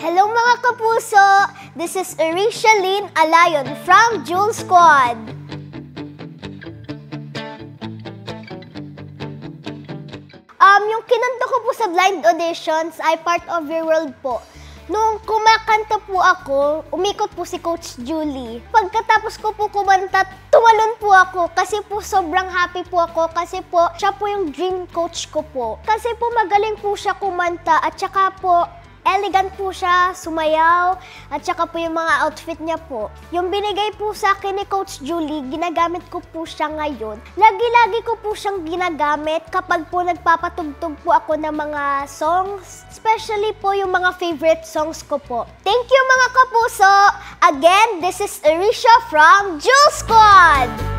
Hello mga kapuso! This is Arisha Lynn Alayon from Jewel Squad. Yung kinanta ko po sa blind auditions ay Part of Your World po. Nung kumakanta po ako, umikot po si Coach Julie. Pagkatapos ko po kumanta, tumalon po ako kasi po sobrang happy po ako kasi po siya po yung dream coach ko po. Kasi po magaling po siya kumanta at saka po elegant po siya, sumayaw, at saka po yung mga outfit niya po. Yung binigay po sa akin ni Coach Julie, ginagamit ko po siya ngayon. Lagi-lagi ko po siyang ginagamit kapag po nagpapatugtog po ako ng mga songs, especially po yung mga favorite songs ko po. Thank you mga kapuso! Again, this is Arisha from Jewel Squad!